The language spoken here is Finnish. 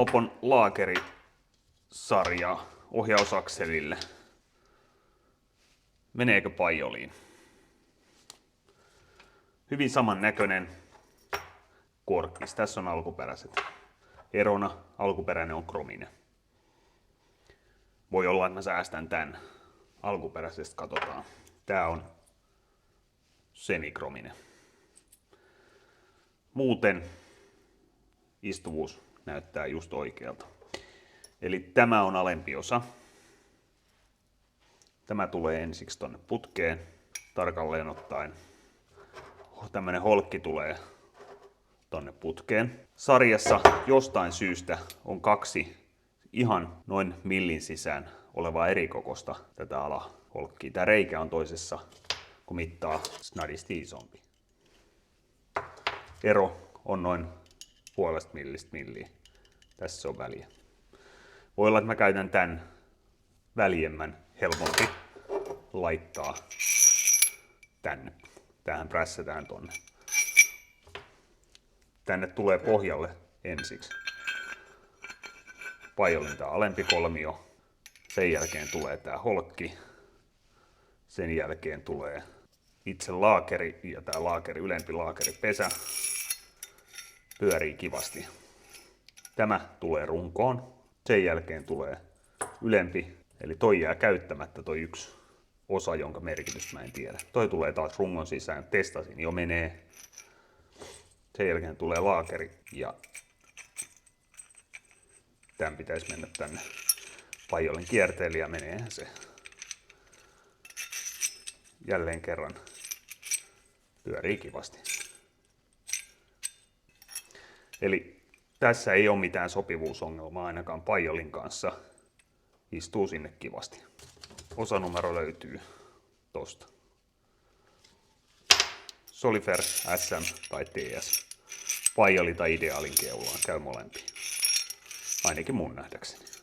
Opon laakerisarja ohjausakselille. Meneekö pajoliin? Hyvin samannäköinen korkkis. Tässä on alkuperäiset. Erona alkuperäinen on krominen. Voi olla, että mä säästän tän alkuperäisestä, katsotaan. Tää on semikrominen. Muuten istuvuus näyttää just oikealta. Eli tämä on alempi osa. Tämä tulee ensiksi tonne putkeen. Tarkalleen ottaen tämmönen holkki tulee tonne putkeen. Sarjassa jostain syystä on kaksi ihan noin millin sisään olevaa eri kokosta tätä alaholkkia. Tää reikä on toisessa, kun mittaa, snadisti isompi. Ero on noin puolesta millistä milliä. Tässä on väliä. Voi olla, että mä käytän tän väljemmän, helpompi laittaa tänne. Tähän prässätään tonne. Tänne tulee pohjalle ensiksi pajolin tää alempi kolmio. Sen jälkeen tulee tää holkki. Sen jälkeen tulee itse laakeri ja tää laakeri, ylempi laakeripesä. Pyörii kivasti. Tämä tulee runkoon. Sen jälkeen tulee ylempi, eli toi jää käyttämättä toi yksi osa, jonka merkitystä mä en tiedä. Toi tulee taas rungon sisään, testasin, jo menee. Sen jälkeen tulee laakeri ja tämän pitäisi mennä tänne pajolin kierteelle ja meneehän se. Jälleen kerran pyörii kivasti. Eli tässä ei ole mitään sopivuusongelmaa ainakaan pajolin kanssa. Istuu sinne kivasti. Osanumero löytyy tosta. Solifer, SM tai TS. Pajoli tai ideaalin keulaan käy molempia. Ainakin mun nähdäkseni.